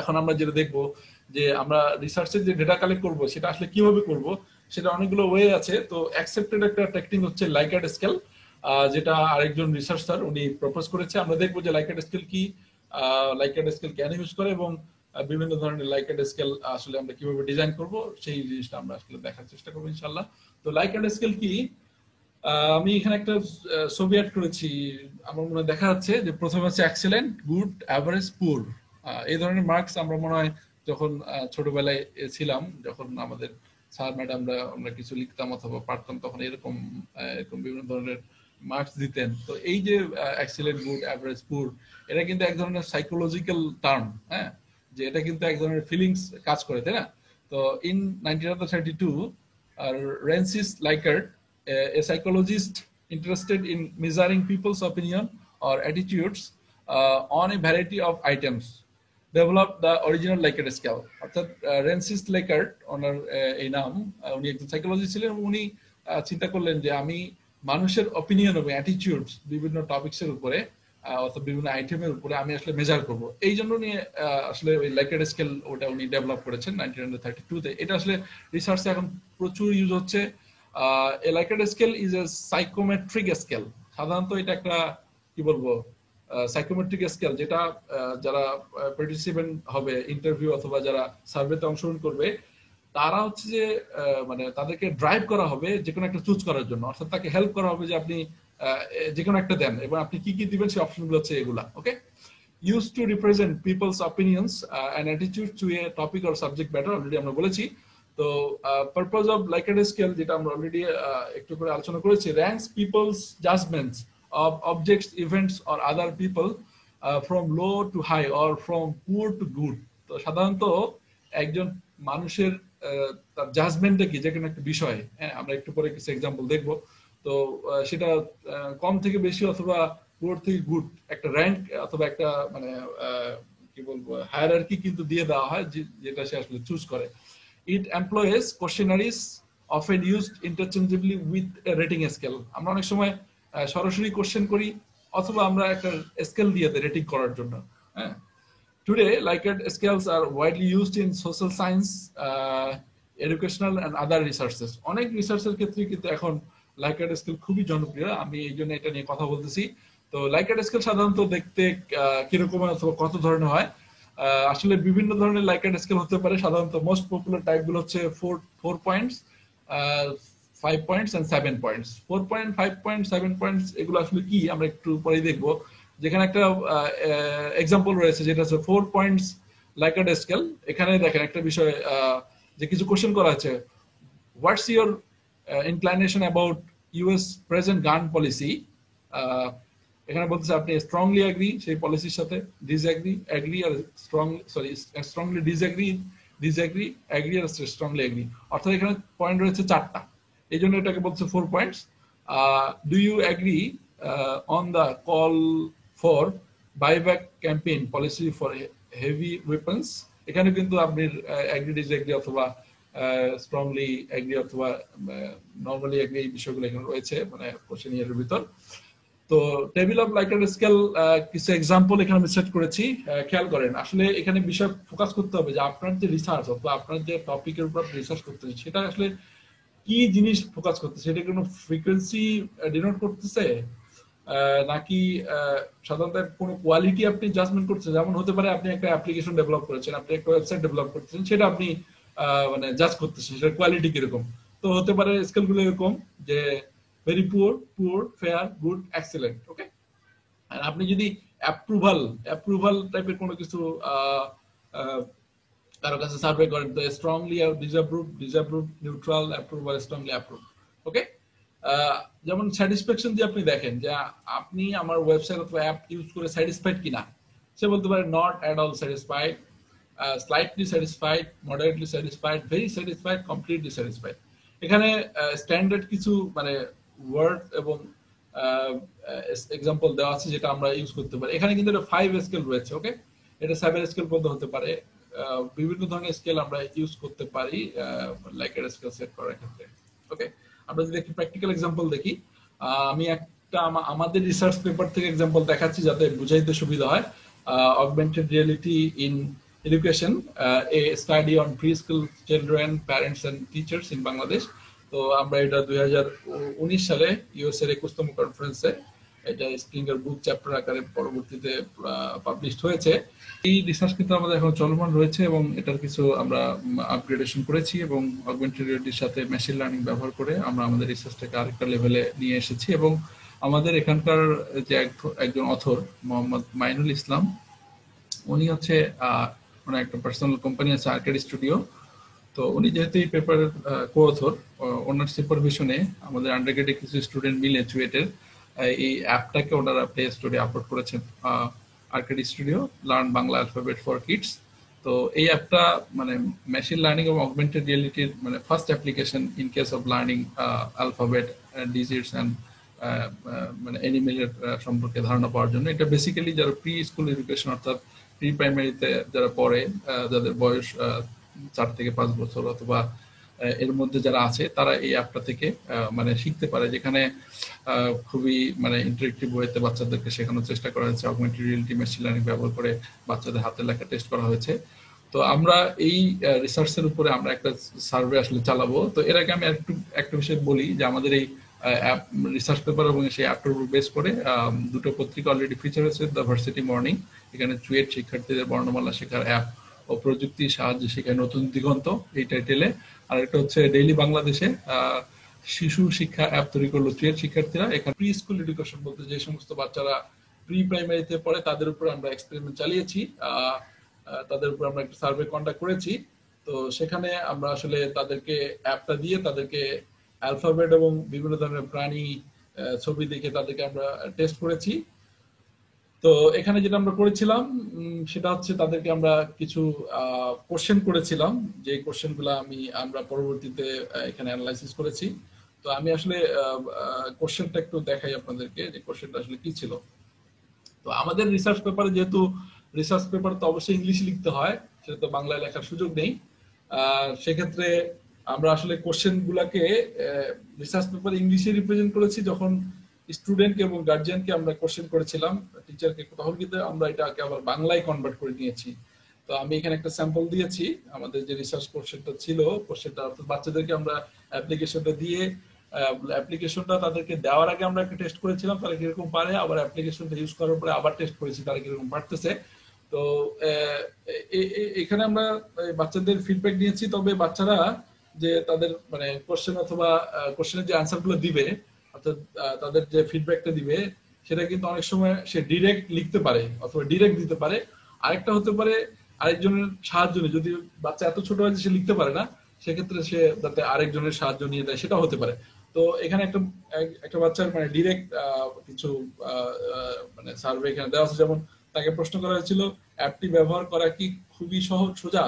এখন আমরা যেটা দেখবো যে আমরা রিসার্চের যে ডেটা কালেক্ট করব সেটা আসলে কিভাবে করব সেটা অনেকগুলো ওয়ে আছে। তো অ্যাকসেপ্টেড একটা টেকনিক হচ্ছে লাইকার্ট স্কেল, যেটা আরেকজন রিসার্চার উনি প্রপোজ করেছে। আমরা দেখবো যে লাইকার্ট স্কেল কি, লাইকার্ট স্কেল কেন ইউজ করে, এবং বিভিন্ন ধরনের লাইকার্ট স্কেল আসলে আমরা কিভাবে ডিজাইন করব সেই জিনিসটা আমরা আসলে দেখার চেষ্টা করবো ইনশাআল্লাহ। তো লাইকার্ট স্কেল কি, আমি এখানে একটা ছবি অ্যাড করেছি, আমার মনে দেখা যাচ্ছে যে প্রথমে হচ্ছে এক্সেলেন্ট, গুড, অ্যাভারেজ, পুর। এই ধরনের মার্কস আমরা মনে হয় যখন ছোটবেলায় ছিলাম, যখন আমাদের স্যার ম্যাডামরা আমরা কিছু লিখতাম অথবা পারতাম, তখন এরকম এরকম বিভিন্ন ধরনের মার্কস দিতেন। তো এই যে এক্সেলেন্ট, গুড, অ্যাভারেজ, পুর, এটা কিন্তু এক ধরনের সাইকোলজিক্যাল টার্ম, হ্যাঁ, যে এটা কিন্তু এক ধরনের ফিলিংস কাজ করে, তাই না? তো in 1932 রেনসিস লাইকার্ট, a psychologist interested in measuring people's opinion or attitudes on a variety of items, developed the original Likert scale. অর্থাৎ রেনসিস লাইকার্ট ওনার এই নাম, উনি একজন সাইকোলজিস্ট ছিলেন। উনি চিন্তা করলেন যে আমি মানুষের অপিনিয়ন এবং অ্যাটিটিউডস বিভিন্ন টপিকসের উপরে অথবা বিভিন্ন আইটেমের উপরে আমি আসলে মেজার করব। এই জন্য নিয়ে আসলে ওই লাইকার্ট স্কেল ওটা উনি ডেভেলপ করেছেন 1932-তে। এটা আসলে রিসার্চে এখন প্রচুর ইউজ হচ্ছে। A Likert scale is a psychometric scale. সাধারণত এটা একটা কি বলবো সাইকোমেট্রিক স্কেল, যেটা যারা পার্টিসিপেন্ট হবে ইন্টারভিউ অথবা যারা সার্ভেতে অংশগ্রহণ করবে, তারা হচ্ছে যে মানে তাদেরকে ড্রাইভ করা হবে যে কোনো একটা চুজ করার জন্য। অর্থাৎ তাকে হেল্প করা হবে যে আপনি যে কোনো একটা দেন এবং আপনি কি কি দিবেন সেই অপশনগুলো হচ্ছে এগুলা। ওকে, used to represent people's opinions and attitudes to a topic or subject matter, already আমরা বলেছি। তো পারপোজ অফ লাইকার্ট স্কেল, যেটা আমরা অলরেডি একটু করে আলোচনা করেছি, ranks people's judgments of objects, events or other people from low to high or from poor to good. তো সাধারণত একজন মানুষের তার জাজমেন্টটা কি, যে কোনো একটা বিষয়ে, হ্যাঁ, আমরা একটু পরে কিছু এক্সাম্পল দেখবো। তো সেটা কম থেকে বেশি অথবা পুয়ার থেকে গুড একটা র্যাঙ্ক অথবা একটা মানে কি বলবো হায়ারার্কি কিন্তু দিয়ে দেওয়া হয়, যেটা সে আসলে চুজ করে। It employs questionnaires often used interchangeably with a rating scale. আমরা অনেক সময় সরাসরি কোশ্চেন করি অথবা আমরা একটা স্কেল দিয়ে দেই রেটিং করার জন্য, হ্যাঁ। Today, Likert scales are widely used in social science, educational and other researches. অনেক রিসার্চের ক্ষেত্রে কিন্তু এখন Likert স্কেল খুবই জনপ্রিয়, আমি এই জন্য এটা নিয়ে কথা বলতেছি। তো Likert স্কেল সাধারণত দেখতে কিরকম অথবা কত ধরনের হয়, আসলে বিভিন্ন ধরনের লাইকার্ট স্কেল হতে পারে। সাধারণত মোস্ট পপুলার টাইপ গুলো হচ্ছে 4 points, 5 points and 7 points. 4 point, 5 point, 7 points এগুলো আসলে কি আমরা একটু পরে দেখবো। যেখানে একটা এক্সাম্পল রয়েছে যেটা হচ্ছে 4 পয়েন্টস লাইকার্ট স্কেল। এখানে দেখেন একটা বিষয়, যে কিছু কোশ্চেন করা আছে, what's your inclination about US present gun policy. এখানে বলতেছে আপনি স্ট্রংলি এগ্রি সেই পলিসির সাথে, ডিসএগ্রি, এগ্রি আর স্ট্রংলি ডিসএগ্রি, ডিসএগ্রি, এগ্রি আর স্ট্রংলি এগ্রি। অর্থাৎ এখানে পয়েন্ট রয়েছে 4টা, এই জন্য এটাকে বলছে 4 points. Do you agree on the call for buyback campaign policy for heavy weapons. এখানে কিন্তু আপনি এগ্রি, ডিসএগ্রি অথবা স্ট্রংলি এগ্রি অথবা নর্মালি এগ্রি এই বিষয়গুলো এখানে রয়েছে মানে কোশ্চেনিয়ারের ভিতর। তো টেবিল অফ লাইকার্ট স্কেল কিছু এক্সাম্পল এখানে আমি সেট করেছি। খেয়াল করেন, আসলে এখানে বিষয় ফোকাস করতে হবে যে আপনার যে রিসার্চ অথবা আপনার যে টপিকের উপর রিসার্চ করতেছে সেটা আসলে কি জিনিস ফোকাস করতেছে, সেটা কোনো ফ্রিকোয়েন্সি ডিনোট করতেছে নাকি সাধারণত কোনো কোয়ালিটি আপনি জাজমেন্ট করছেন। যেমন হতে পারে আপনি একটা অ্যাপ্লিকেশন ডেভেলপ করেছেন, আপনি একটা ওয়েবসাইট ডেভেলপ করতেছেন, সেটা আপনি মানে জাজ করতেছেন সেটার কোয়ালিটি কিরকম। তো হতে পারে স্কেলগুলো এরকম যে very poor, poor, fair, good, excellent. Okay, আর আপনি যদি অ্যাপ্রুভাল টাইপের কোনো কিছু কারো কাছে সার্ভে করেন, তো strongly disapprove, neutral, approval, strongly approve. Okay, যেমন স্যাটিসফ্যাকশন দিয়ে আপনি দেখেন যে আপনি আমার ওয়েবসাইট অথবা অ্যাপ ইউজ করে স্যাটিসফাইড কিনা, সে বলতে পারে not at all satisfied, slightly satisfied, moderately satisfied, very satisfied, completely satisfied. এখানে স্ট্যান্ডার্ড কিছু মানে ওয়ার্ড এবং এক্সাম্পল দেওয়া আছে যেটা আমরা ইউজ করতে পারি। এখানে কিন্তু এটা 5 স্কেল রয়েছে। ওকে, এটা 7 স্কেল পর্যন্ত হতে পারে। বিভিন্ন ধরনের স্কেল আমরা ইউজ করতে পারি লাইকার্ট স্কেল সেট করার ক্ষেত্রে। ওকে, আমরা যদি একটু প্র্যাকটিক্যাল এক্সাম্পল দেখি, আমি একটা আমাদের রিসার্চ পেপার থেকে এক্সাম্পল দেখাচ্ছি যাতে বুঝাইতে সুবিধা হয়। Augmented reality in education, a study on preschool children, parents and teachers in Bangladesh. তো আমরা এটা 2019 সালে ইউএস এর 21তম কনফারেন্সে এটা স্প্রিঙ্গার বুক চ্যাপ্টার আকারে পরবর্তীতে পাবলিশড হয়েছে। এই রিসার্চ কিন্তু আমাদের এখন চলমান রয়েছে এবং এটার কিছু আমরা আপগ্রেডেশন করেছি এবং অগমেন্টেড রিয়ালিটির সাথে মেশিন লার্নিং ব্যবহার করে আমরা আমাদের রিসার্চটাকে আরেকটা লেভেলে নিয়ে এসেছি। এবং আমাদের এখানকার যে একজন অথর মোহাম্মদ মাইনুল ইসলাম, উনি হচ্ছে মানে একটা পার্সোনাল কোম্পানি আছে আর্কেড স্টুডিও। তো উনি যেহেতু এই পেপারের কো অথর, ওনার সুপারভিশনে আমাদের আন্ডারগ্রেডে কিছু স্টুডেন্ট মিলে চুয়েটের এই অ্যাপটাকে ওনারা প্লে স্টোরে আপলোড করেছেন, Arcade studio learn Bangla alphabet for kids. তো এই অ্যাপটা মানে মেশিন লার্নিং এবং অগমেন্টেড রিয়েলিটির মানে first application in case of learning alphabet, digits and মানে অ্যানিমেলের সম্পর্কে ধারণা পাওয়ার জন্য। এটা বেসিক্যালি যারা প্রি স্কুল এডুকেশন অর্থাৎ প্রি প্রাইমারিতে যারা পড়ে, যাদের বয়স 4 থেকে 5 বছর অথবা এর মধ্যে যারা আছে, তারা এই অ্যাপটা থেকে মানে শিখতে পারে, যেখানে খুবই মানে ইন্টারেক্টিভ ওয়েতে বাচ্চাদেরকে শেখানোর চেষ্টা করা হয়েছে। অগমেন্টেড রিয়েলিটি, মেশিন লার্নিং ব্যবহার করে বাচ্চাদের হাতে লেখা টেস্ট করা হয়েছে। তো আমরা এই রিসার্চের উপরে আমরা একটা সার্ভে আসলে চালাবো। তো এর আগে আমি একটা বিষয় বলি যে আমাদের এই অ্যাপ রিসার্চ পেপার এবং সেই অ্যাপটার উপর বেস করে দুটো পত্রিকা অলরেডি ফিচার হয়েছে। দ্য ভার্সিটি মর্নিং, এখানে চুয়েট শিক্ষার্থীদের বর্ণমালা শেখার অ্যাপ ও প্রযুক্তির সাহায্যে শেখায় নতুন দিগন্ত, এই টাইটেলে। আর একটা হচ্ছে ডেইলি বাংলাদেশে শিশু শিক্ষা অ্যাপ তৈরি করলো চুয়েট শিক্ষার্থীরা। এখানে প্রি স্কুল এডুকেশন বলতে যে সমস্ত বাচ্চারা প্রি প্রাইমারিতে পড়ে তাদের উপর আমরা এক্সপেরিমেন্ট চালিয়েছি, তাদের উপর আমরা একটা সার্ভে কন্ডাক্ট করেছি। তো সেখানে আমরা আসলে তাদেরকে অ্যাপটা দিয়ে তাদেরকে অ্যালফাবেট এবং বিভিন্ন ধরনের প্রাণী ছবি দেখে তাদেরকে আমরা টেস্ট করেছি। তো এখানে যেটা আমরা করেছিলাম সেটা হচ্ছে তাদেরকে আমরা কিছু কোশ্চেন করেছিলাম, যে কোশ্চেনগুলো আমরা পরবর্তীতে এখানে অ্যানালাইসিস করেছি। তো আমি আসলে কোশ্চেনটা একটু দেখাই আপনাদেরকে যে কোশ্চেনটা আসলে কি ছিল। তো আমাদের রিসার্চ পেপারে, যেহেতু রিসার্চ পেপার তো অবশ্যই ইংলিশে লিখতে হয়, সেটা তো বাংলায় লেখার সুযোগ নেই, সেক্ষেত্রে আমরা আসলে কোশ্চেন গুলাকে রিসার্চ পেপার ইংলিশে রিপ্রেজেন্ট করেছি। যখন স্টুডেন্টকে এবং গার্জিয়ানকে আমরা কোশ্চেন করেছিলাম, টিচারকে, তখন কিন্তু আমরা এটাকে আবার বাংলায় কনভার্ট করে নিয়েছি। তো আমি এখানে একটা স্যাম্পল দিয়েছি আমাদের যে রিসার্চ কোশ্চেনটা ছিল। কোশ্চেনটা অর্থাৎ বাচ্চাদেরকে আমরা অ্যাপ্লিকেশনটা দিয়ে, অ্যাপ্লিকেশনটা তাদেরকে দেওয়ার আগে আমরা একটা টেস্ট করেছিলাম তারা কিরকম পারে, আবার অ্যাপ্লিকেশনটা ইউজ করার পরে আবার টেস্ট করেছি তারা কিরকম পারতেছে। তো এখানে আমরা বাচ্চাদের ফিডব্যাক নিয়েছি। তবে বাচ্চারা যে তাদের মানে কোশ্চেন অথবা কোশ্চেনের যে আনসার গুলো দিবে, অর্থাৎ তাদের যে ফিডব্যাকটা দিবে, সেটা কিন্তু অনেক সময় সে ডিরেক্ট লিখতে পারে অথবা ডিরেক্ট দিতে পারে। আরেকটা হতে পারে আরেকজনের সাহায্য নিয়ে, যদি বাচ্চা এত ছোট হয় যে সে লিখতে পারে না, সেক্ষেত্রে সে যাতে আরেকজনের সাহায্য নিয়ে দেয়, সেটা হতে পারে। তো এখানে একটা বাচ্চার মানে ডিরেক্ট কিছু মানে সার্ভে এখানে দেওয়া আছে। যেমন তাকে প্রশ্ন করা হয়েছিল অ্যাপটি ব্যবহার করা কি খুবই সহজ সোজা,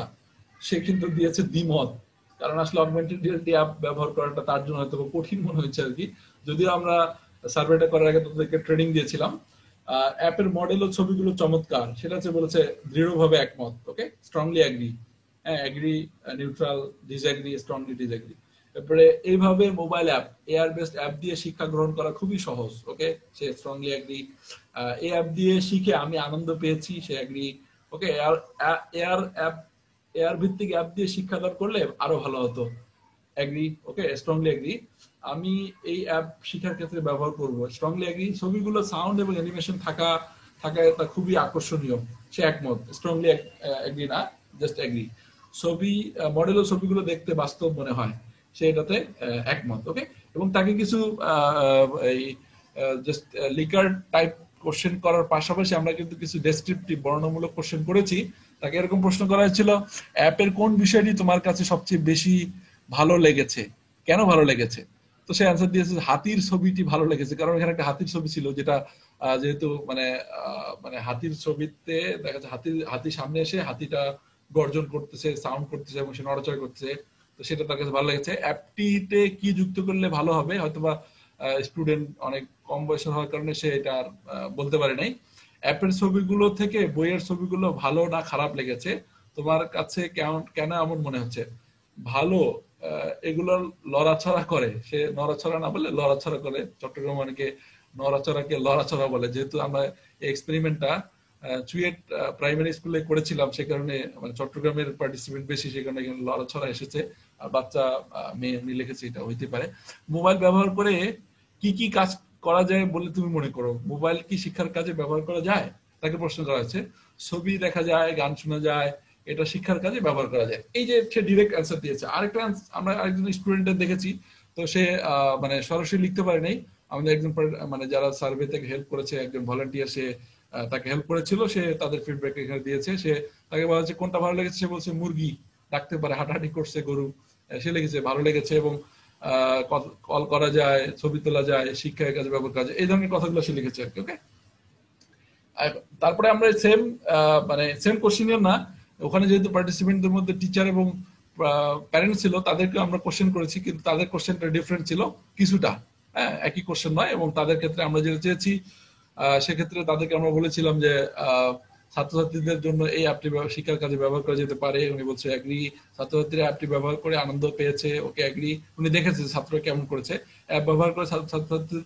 সে কিন্তু দিয়েছে দ্বিমত। কারণ আসলে অগমেন্টেড রিয়েলিটি অ্যাপ ব্যবহার করাটা তার জন্য হয়তো কঠিন মনে হচ্ছে আর কি। যদিও আমরা সার্ভেটা করার আগে তাদেরকে ট্রেনিং দিয়েছিলাম। অ্যাপের মডেল ও ছবিগুলো চমৎকার, সেটা হচ্ছে বলেছে দৃঢ়ভাবে একমত। ওকে, স্ট্রংলি অ্যাগ্রি, হ্যাঁ agree, neutral, disagree, strongly disagree. তারপরে এইভাবে mobile app, AR based app দিয়ে শিক্ষা গ্রহণ করা খুবই সহজ। ওকে, সে স্ট্রংলি অ্যাগ্রি। এই অ্যাপ দিয়ে শিখে আমি আনন্দ পেয়েছি, সে অ্যাগ্রি। ওকে, এআর ভিত্তিক অ্যাপ দিয়ে শিক্ষাদান করলে আরো ভালো হতো, অ্যাগ্রি। ওকে, স্ট্রংলি অ্যাগ্রি। আমি এই অ্যাপ শিক্ষার ক্ষেত্রে ব্যবহার করব, স্ট্রংলি অ্যাগ্রি। ছবিগুলো সাউন্ড এবং অ্যানিমেশন থাকা এটা খুবই আকর্ষণীয়, সে একমত। স্ট্রংলি অ্যাগ্রি না, জাস্ট অ্যাগ্রি। ছবি, মডেল ও ছবিগুলো দেখতে বাস্তব মনে হয়, সে এটাতে একমত। ওকে, এবং তাকে কিছু এই জাস্ট লিকার টাইপ কোশ্চেন করার পাশাপাশি আমরা কিন্তু কিছু ডেসক্রিপটিভ বর্ণমূলক কোশ্চেন করেছি। তাকে এরকম প্রশ্ন করা হয়েছিল, অ্যাপের কোন বিষয়টি তোমার কাছে সবচেয়ে বেশি ভালো লেগেছে, কেন ভালো লেগেছে? তো সে অ্যান্সার দিয়েছে হাতির ছবিটি ভালো লেগেছে, কারণ এখানে একটা হাতির ছবি ছিল, যেটা যেহেতু মানে হাতির ছবিতে দেখা যাচ্ছে হাতি সামনে এসে হাতিটা গর্জন করতেছে, সাউন্ড করতেছে এবং সে নড়াচড়া করতেছে, তো সেটা তার কাছে ভালো লেগেছে। অ্যাপটিতে কি যুক্ত করলে ভালো হবে, হয়তোবা স্টুডেন্ট অনেক কম বয়সের হওয়ার কারণে সে এটা আর বলতে পারে নাই। অ্যাপের ছবিগুলো থেকে বইয়ের ছবিগুলো ভালো না খারাপ লেগেছে, তোমার কাছে কেন এমন মনে হচ্ছে? ভালো, এগুলো লড়াছড়া করে, সে নড়াছড়া না বলে লড়াছড়া করে। চট্টগ্রাম অনেকে নড়াচড়াকে লড়াছড়া বলে, যেহেতু আমরা এই এক্সপেরিমেন্টটা চুয়েট প্রাইমারি স্কুলে করেছিলাম, সে কারণে মানে চট্টগ্রামের পার্টিসিপেন্ট বেশি, সে কারণে এখানে লড়াছড়া এসেছে। আর বাচ্চা মেয়ে এমনি লিখেছে, এটা হইতে পারে। মোবাইল ব্যবহার করে কি কি কাজ করা যায় বলে তুমি মনে করো? মোবাইল কি শিক্ষার কাজে ব্যবহার করা যায়? তাকে প্রশ্ন করা হয়েছে। ছবি দেখা যায়, গান শোনা যায়, এটা শিক্ষার কাজে ব্যবহার করা যায়। এই যে সে ডিরেক্ট অ্যান্সার দিয়েছে। আরেকটা আমরা আরেকজন স্টুডেন্টের দেখেছি, তো সে মানে সরাসরি লিখতে পারে নাই। আমাদের একজন মানে যারা সার্ভে থেকে হেল্প করেছে, একজন ভলান্টিয়ার, সে তাকে হেল্প করেছিল, সে তাদের ফিডব্যাক এখানে দিয়েছে। সে তাকে বলা হচ্ছে কোনটা ভালো লেগেছে, সে বলছে মুরগি ডাকতে পারে, হাঁটাহাঁটি করছে গরু, সে লিখেছে ভালো লেগেছে। এবং কল করা যায়, ছবি তোলা যায়, শিক্ষার কাজে ব্যবহার করা যায়, এই ধরনের কথাগুলো সে লিখেছে আর কি। ওকে, তারপরে আমরা সেম মানে সেম কোশ্চেনিয়ার না, ওখানে যেহেতু পার্টিসিপেন্টদের মধ্যে টিচার এবং প্যারেন্টস ছিল, তাদেরকে আমরা কোশ্চেন করেছি, কিন্তু তাদের কোশ্চেনটা ডিফারেন্ট ছিল কিছুটা। হ্যাঁ, একই কোশ্চেন নয়। এবং তাদের ক্ষেত্রে আমরা যেটা চেয়েছি, সেক্ষেত্রে তাদেরকে আমরা বলেছিলাম যে ছাত্রছাত্রীদের জন্য এই অ্যাপটি শিক্ষার কাজে ব্যবহার করা যেতে পারে। উনি বলছে অ্যাগ্রি, ছাত্রছাত্রীরা অ্যাপটি ব্যবহার করে আনন্দ পেয়েছে, ওকে অ্যাগ্রি। উনি দেখেছে ছাত্ররা কেমন করেছে, অ্যাপ ব্যবহার করে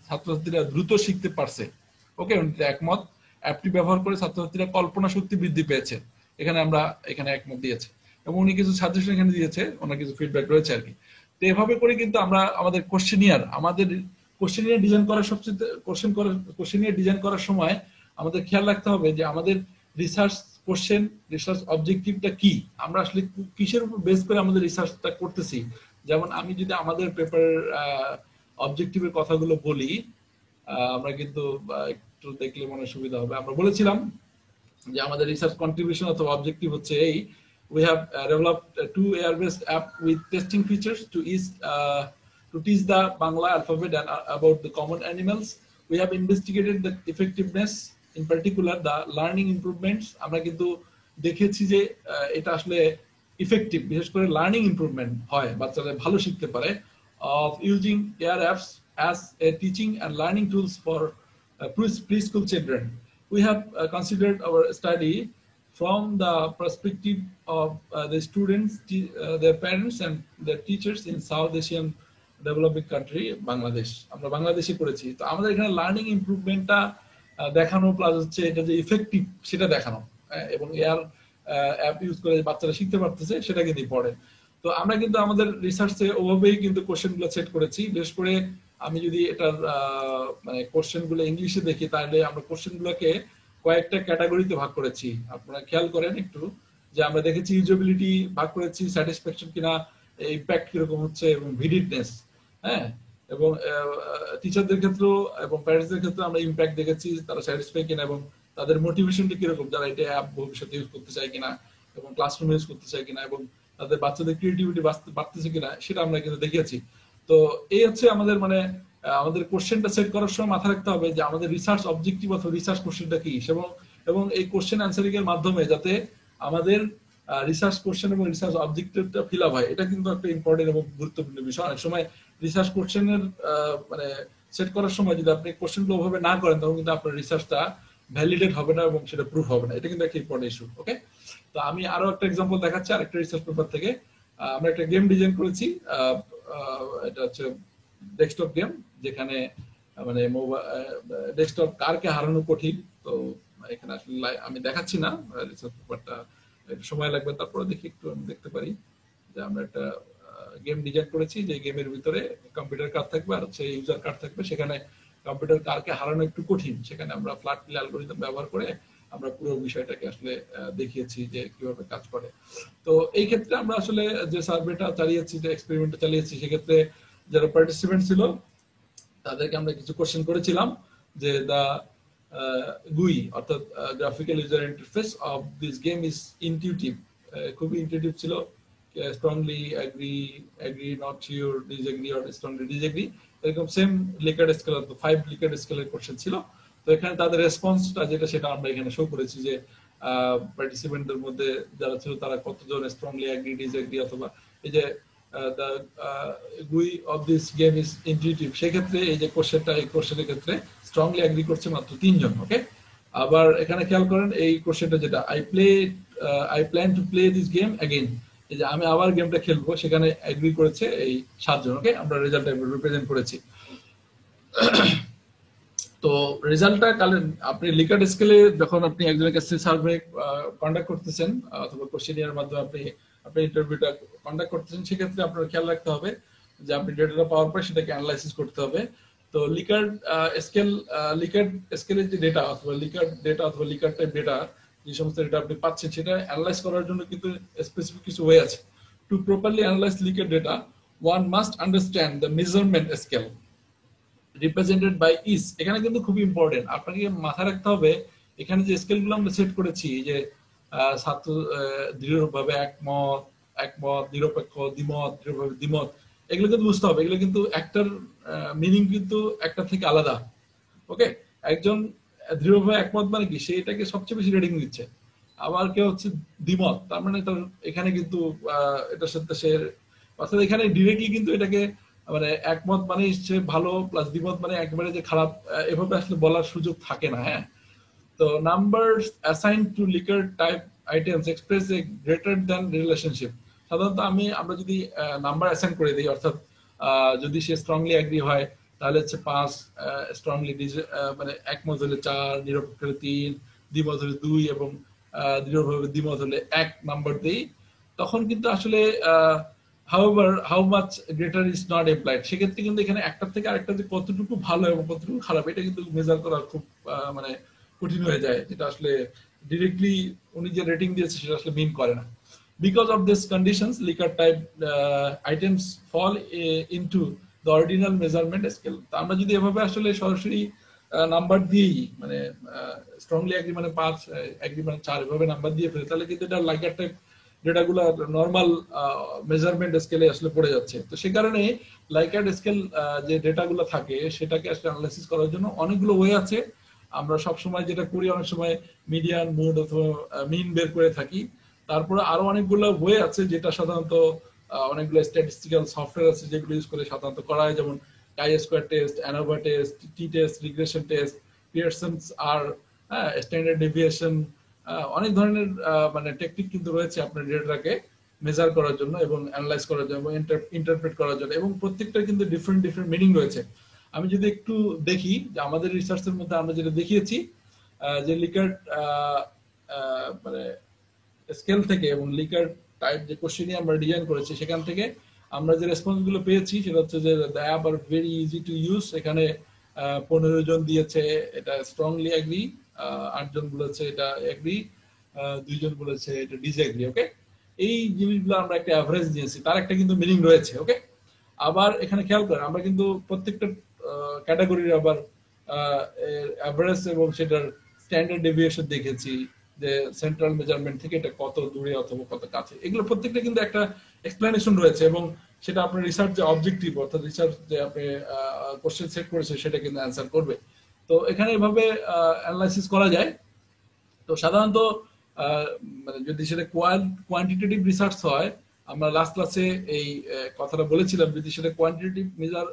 ছাত্রছাত্রীরা দ্রুত শিখতে পারছে। ওকে, উনি একমত। অ্যাপটি ব্যবহার করে ছাত্রছাত্রীরা কল্পনা শক্তি বৃদ্ধি পেয়েছে, আমরা এখানে একমত দিয়েছে। এবং উনি কিছু সাজেশন এখানে দিয়েছে, ওনার কিছু ফিডব্যাক রয়েছে আর কি। তো এভাবে করে কিন্তু আমরা আমাদের কোশ্চেনিয়ার ডিজাইন করার কোশ্চেনিয়ার ডিজাইন করার সময় আমাদের খেয়াল রাখতে হবে যে আমাদের রিসার্চ কোশ্চেন, রিসার্চ অবজেক্টিভটা কি, আমরা আসলে কিসের উপর বেস করে আমাদের রিসার্চটা করতেছি। যেমন আমি যদি আমাদের পেপার অবজেক্টিভের কথাগুলো বলি, আমরা কিন্তু একটু দেখলে মনে সুবিধা হবে। আমরা বলেছিলাম যে আমাদের রিসার্চ কন্ট্রিবিউশন অথবা অবজেক্টিভ হচ্ছে এই, we have developed two AI-based app with testing features to teach the Bangla alphabet and about the common animals. We have investigated the effectiveness, in particular the learning improvements. আমরা কিন্তু দেখেছি যে এটা আসলে effective, বিশেষ করে লার্নিং ইমপ্রুভমেন্ট হয়, বাচ্চারা ভালো শিখতে পারে, of using AI apps as a teaching and learning tools for preschool children. We have considered our study from the perspective of the students, their parents and their teachers in South Asian developing country Bangladesh. আমরা বাংলাদেশে করেছি। তো আমাদের এখানে learning ইমপ্রুভমেন্টটা দেখানো, plus হচ্ছে এটা যে ইফেক্টিভ সেটা দেখানো, এবং এর অ্যাপ ইউজ করে বাচ্চারা শিখতে পারতেছে সেটা কিন্তু ইম্পর্টেন্ট। তো আমরা কিন্তু আমাদের রিসার্চে ওভাবেই কিন্তু কোশ্চেনগুলো সেট করেছি। বিশেষ করে আমি যদি এটার মানে কোশ্চেনগুলো ইংলিশে দেখি, তাহলে আমরা কোশ্চেনগুলোকে কয়েকটা ক্যাটাগরিতে ভাগ করেছি। আপনারা খেয়াল করেন একটু, যে আমরা দেখেছি ইউজেবিলিটি ভাগ করেছি, স্যাটিসফ্যাকশন কিনা, ইম্প্যাক্ট কিরকম হচ্ছে, এবং ভিডিডনেস। হ্যাঁ, এবং টিচারদের ক্ষেত্রেও এবং প্যারেন্টসদের ক্ষেত্রে আমরা ইম্প্যাক্ট দেখেছি, তারা স্যাটিসফাই কিনা এবং তাদের মোটিভেশনটা কিরকম, যারা এটা অ্যাপ ভবিষ্যতে ইউজ করতে চায় কিনা এবং ক্লাসরুমে ইউজ করতে চায় কিনা এবং তাদের বাচ্চাদের ক্রিয়েটিভিটি বাড়তেছে কিনা, সেটা আমরা কিন্তু দেখিয়েছি। তো এই হচ্ছে আমাদের মানে আমাদের কোশ্চেনটা সেট করার সময় মাথায় রাখতে হবে যে আমাদের রিসার্চ অবজেক্টিভ অথবা রিসার্চ কোশ্চেনটা কি, এবং এই কোশ্চেন অ্যান্সারিং এর মাধ্যমে যাতে আমাদের রিসার্চ কোশ্চেন এবং রিসার্চ অবজেক্টিভটা ফিল আপ হয়, এটা কিন্তু একটা ইম্পর্টেন্ট এবং গুরুত্বপূর্ণ বিষয়। অনেক সময় রিসার্চ কোশ্চেনের মানে সেট করার সময় যদি আপনি কোশ্চেনগুলো ওভাবে না করেন, তখন কিন্তু আপনার রিসার্চটা ভ্যালিডেট হবে না এবং সেটা প্রুফ হবে না। এটা কিন্তু একটা ইম্পর্টেন্ট ইস্যু। ওকে, তো আমি আরো একটা এক্সাম্পল দেখাচ্ছি আরেকটা রিসার্চ পেপার থেকে। আমরা একটা গেম ডিজাইন করেছি, এটা হচ্ছে ডেস্কটপ গেম, যেখানে মানে ডেস্কটপ কারকে হারানো কঠিন। তো এখানে আসলে আমি দেখাচ্ছি না রিসার্চ পেপারটা, একটু সময় লাগবে, তারপরে দেখি একটু আমি দেখতে পারি যে আমরা একটা গেম ডিজাইন করেছি, যে গেমের ভিতরে কম্পিউটার কার্ড থাকবে আর হচ্ছে ইউজার কার্ড থাকবে। সেখানে কম্পিউটার কারকে হারানো একটু কঠিন, সেখানে আমরা ফ্ল্যাট প্লে অ্যালগরিদম ব্যবহার করে আমরা পুরো বিষয়টাকে আসলে দেখিয়েছি যে কিভাবে কাজ করে। তো এই ক্ষেত্রে আমরা আসলে যে সার্ভেটা চালিয়েছি, যে এক্সপেরিমেন্টটা চালিয়েছি, সেক্ষেত্রে যারা পার্টিসিপেন্ট ছিল তাদেরকে আমরা কিছু কোশ্চেন করেছিলাম যে দা GUI অর্থাৎ graphical user interface of this game is intuitive, খুবই ইনটিউটিভ ছিল। Strongly agri, not sure, disagree or strongly disagree, এরকম সেম লিকার্ড স্কেল, 5 লিকার্ড স্কেলের কোশ্চেন ছিল। তো এখানে তাদের রেসপন্সটা যেটা, সেটা আমরা এখানে শো করেছি যে পার্টিসিপেন্টদের মধ্যে যারা ছিল তারা কতজন স্ট্রংলি এগ্রি, ডিসএগ্রি, অথবা এই যে the GUI of this game is intuitive, সেক্ষেত্রে এই যে কোশ্চেনটা, এই কোশ্চেনের ক্ষেত্রে স্ট্রংলি এগ্রি করছে মাত্র 3 জন। ওকে, আবার এখানে খেয়াল করেন এই কোশ্চেনটা যেটা, I plan to play this game again, এই যে আমি আবার গেমটা খেলবো, সেখানে এগ্রি করেছে এই 7 জন। ওকে, আমরা রেজাল্টটা রিপ্রেজেন্ট করেছি। তো রেজাল্টটা আপনি লিকার্ড স্কেলে যখন আপনি একজনের কাছে সার্ভে কন্ডাক্ট করতেছেন অথবা কোশ্চেনিয়ার মাধ্যমে আপনি আপনি ইন্টারভিউটা কন্ডাক্ট করতেছেন, সেক্ষেত্রে আপনার খেয়াল রাখতে হবে যে আপনি ডেটাটা পাওয়ার পর সেটাকে অ্যানালাইসিস করতে হবে। তো স্কেল লিকার্ড স্কেলের যে ডেটা অথবা লিকার্ড টাইপ ডেটা, যে সমস্ত ডেটা আপনি পাচ্ছেন, সেটা অ্যানালাইজ করার জন্য কিন্তু স্পেসিফিক কিছু ওয়ে আছে। To properly analyse Likert data, one must understand the measurement scale represented by is. এখানে কিন্তু খুবই ইম্পর্টেন্ট, আপনাকে মাথায় রাখতে হবে এখানে যে স্কেলগুলো আমরা সেট করেছি, যে ছাত্র দৃঢ়ভাবে একমত, একমত, নিরপেক্ষ, দ্বিমত, দৃঢ়ভাবে দ্বিমত, এগুলো কিন্তু বুঝতে হবে। এগুলো কিন্তু একটার মিনিং কিন্তু একটা থেকে আলাদা। ওকে, একজন দৃঢ়ভাবে একমত মানে কি, সে এটাকে সবচেয়ে বেশি রেটিং দিচ্ছে। আবার কেউ হচ্ছে দ্বিমত, তার মানে তার এখানে কিন্তু এটার সাথে সে, অর্থাৎ এখানে ডিরেক্টলি কিন্তু এটাকে মানে একমত মানে সে ভালো প্লাস দ্বিমত মানে একেবারে যে খারাপ, এভাবে আসলে বলার সুযোগ থাকে না। হ্যাঁ, তো numbers assign to liquor type items express A greater than relationship. সাধারণত আমরা যদি নাম্বার অ্যাসাইন করে দিই, অর্থাৎ যদি সে স্ট্রংলি অ্যাগ্রি হয় তাহলে হচ্ছে 5, স্ট্রংলি মানে একমত হলে 4, নিরপেক্ষ হলে 3, দ্বিমত হলে 2 এবং দৃঢ়ভাবে দ্বিমত হলে 1 নাম্বার দেই। তখন কিন্তু আসলে however how much greater is not implied, সেক্ষেত্রে কিন্তু এখানে একটার থেকে আরেকটা যে কতটুকু ভালো এবং কতটুকু খারাপ, এটা কিন্তু মেজার করা খুব মানে কঠিন হয়ে যায়, যেটা আসলে ডিরেক্টলি উনি যে রেটিং দিয়েছে সেটা আসলে মিন করে না। Because of this conditions Likert type items fall into the ordinal measurement scale. তো আমরা যদি এভাবে আসলে সরাসরি নাম্বার দিই, মানে স্ট্রংলি অ্যাগ্রি মানে 5, অ্যাগ্রি মানে 4, এভাবে নাম্বার দিয়ে ফেলে, তাহলে কিন্তু এটা লাইকার টাইপ ডেটাগুলো নর্মাল মেজারমেন্ট স্কেলে আসলে পড়ে যাচ্ছে। তো সে কারণে লাইকার্ড স্কেল যে ডেটাগুলো থাকে সেটাকে আসলে অ্যানালাইসিস করার জন্য অনেকগুলো ওয়ে আছে। আমরা সবসময় যেটা করি, অনেক সময় মিডিয়ান, মোড অথবা মিন বের করে থাকি। তারপরে আরো অনেকগুলো ওয়ে আছে যেটা সাধারণত অনেকগুলো স্ট্যাটিস্টিক্যাল সফটওয়্যার আছে যেগুলো ইউজ করে সাধারণত করা হয়, যেমন কাই স্কোয়ার টেস্ট, অ্যানোভা টেস্ট, টি টেস্ট, রিগ্রেশন টেস্ট, পিয়ারসনস আর স্ট্যান্ডার্ড ডেভিয়েশন, অনেক ধরনের মানে টেকনিক কিন্তু রয়েছে আপনার ডেটাটাকে মেজার করার জন্য এবং অ্যানালাইজ করার জন্য এবং ইন্টারপ্রেট করার জন্য, এবং প্রত্যেকটার কিন্তু ডিফারেন্ট ডিফারেন্ট মিনিং রয়েছে। আমি যদি একটু দেখি যে আমাদের রিসার্চের মধ্যে আমরা যেটা দেখিয়েছি, যে লিকার্ড মানে স্কেল থেকে এবং লিকার্ড টাইপ যে কোশ্চেনই আমরা ডিজাইন করেছি, সেখান থেকে আমরা যে রেসপন্স গুলো পেয়েছি সেটা হচ্ছে যে the app are very easy to use. এখানে 15 জন দিয়েছে এটা স্ট্রংলি অ্যাগ্রি, 8 জন বলেছে এটা অ্যাগ্রি, 2 জন বলেছে এটা ডিসঅ্যাগ্রি। ওকে, এই জিনিসগুলো আমরা একটা অ্যাভারেজ দিয়েছি, তার একটা কিন্তু মিনিং রয়েছে। ওকে, আবার এখানে খেয়াল করেন আমরা কিন্তু প্রত্যেকটা ক্যাটাগরির আবার অ্যাভারেজ এবং সেটার স্ট্যান্ডার্ড ডেভিয়েশন দেখেছি, যে সেন্ট্রাল মেজারমেন্ট থেকে এটা কত দূরে অথবা কত কাছে, এগুলো প্রত্যেকটা কিন্তু একটা এক্সপ্লেনেশন রয়েছে এবং সেটা আপনার রিসার্চ যে অবজেক্টিভ, অর্থাৎ রিসার্চ যে আপনি কোশ্চেন সেট করেছে সেটা কিন্তু অ্যান্সার করবে। তো এখানে এভাবে অ্যানালাইসিস করা যায়। তো সাধারণত মানে যদি সেটা কোয়ান্টিটেটিভ রিসার্চ হয়, আমরা লাস্ট ক্লাসে এই কথাটা বলেছিলাম, যদি সেটা কোয়ান্টিটেটিভ মেজার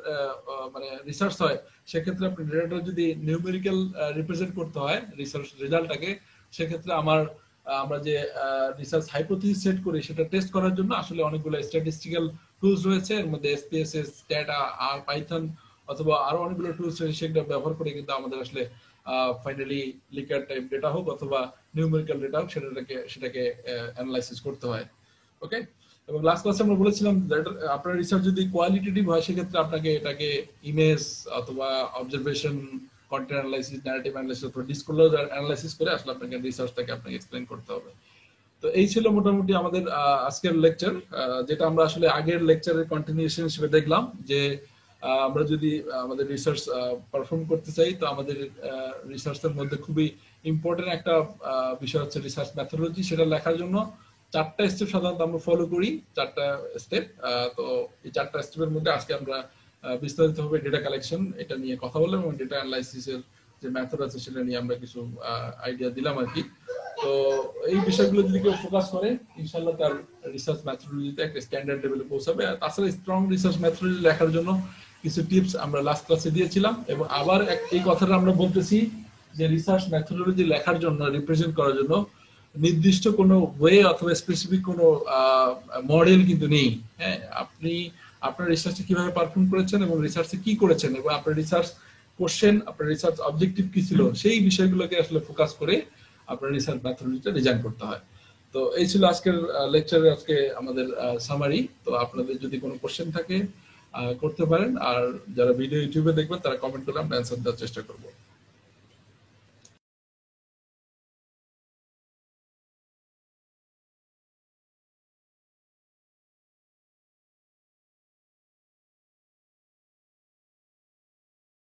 মানে রিসার্চ হয়, সেক্ষেত্রে আপনি ডেটাটা যদি নিউমেরিক্যাল রিপ্রেজেন্ট করতে হয় রিসার্চ রেজাল্টটাকে, সেক্ষেত্রে আমরা যে রিসার্চ হাইপোথিসিস সেট করি সেটা টেস্ট করার জন্য আসলে অনেকগুলো স্ট্যাটিস্টিক্যাল টুলস রয়েছে, এর মধ্যে এসপিএসএস, স্ট্যাটা, আর পাইথন অথবা আরো অনেকগুলো টুলস রয়েছে, সেগুলো ব্যবহার করে কিন্তু আমাদের আসলে ফাইনালি লিকার টাইপ ডেটা হোক অথবা নিউমেরিক্যাল ডেটা হোক সেটাকে অ্যানালাইসিস করতে হয়। ওকে, এবং লাস্ট ক্লাসে আমরা বলেছিলাম আপনার রিসার্চ যদি কোয়ালিটেটিভ হয়, সেক্ষেত্রে আপনাকে এটাকে ইমেজ অথবা observation, content analysis, narrative analysis অথবা ডিসক্লোজার অ্যানালাইসিস করে আসলে আপনাকে রিসার্চটাকে আপনাকে এক্সপ্লেইন করতে হবে। তো এই ছিল মোটামুটি আমাদের আজকের লেকচার, যেটা আমরা আসলে আগের লেকচারের কন্টিনিউশন হিসেবে দেখলাম, যে আমরা যদি আমাদের রিসার্চ পারফর্ম করতে চাই, তো আমাদের রিসার্চের মধ্যে খুবই ইম্পর্টেন্ট একটা বিষয় হচ্ছে রিসার্চ মেথোডলজি। সেটা লেখার জন্য 4টা স্টেপ সাধারণত আমরা ফলো করি, 4টা স্টেপ। তো এই 4টা স্টেপের মধ্যে আজকে আমরা বিস্তারিতভাবে ডেটা কালেকশন এটা নিয়ে কথা বললাম এবং ডেটা অ্যানালাইসিসের যে মেথড আছে সেটা নিয়ে আমরা কিছু আইডিয়া দিলাম আর কি। তো এই বিষয়গুলো যদি কেউ ফোকাস করে, ইনশাআল্লাহ তার রিসার্চ মেথোডলজিতে একটা স্ট্যান্ডার্ড লেভেলে পৌঁছাবে। আর তাছাড়া স্ট্রং রিসার্চ মেথোডলজি লেখার জন্য কিছু টিপস আমরা লাস্ট ক্লাসে দিয়েছিলাম, এবং আবার এই কথাটা আমরা বলতেছি যে রিসার্চ মেথোডলজি লেখার জন্য, রিপ্রেজেন্ট করার জন্য নির্দিষ্ট কোনো ওয়ে অথবা স্পেসিফিক কোনো মডেল কিন্তু নেই। হ্যাঁ, আপনি আপনার রিসার্চে কিভাবে পারফর্ম করেছেন এবং রিসার্চে কি করেছেন এবং আপনার রিসার্চ কোশ্চেন, আপনার রিসার্চ অবজেক্টিভ কি ছিল, সেই বিষয়গুলোকে আসলে ফোকাস করে আপনার রিসার্চ মেথডলজিটা ডিজাইন করতে হয়। তো এই ছিল আজকের লেকচারের আজকে আমাদের সামারি। তো আপনাদের যদি কোনো কোশ্চেন থাকে করতে পারেন, আর যারা ভিডিও ইউটিউবে দেখবেন তারা কমেন্ট করলে আমরা অ্যান্সার দেওয়ার চেষ্টা করবো।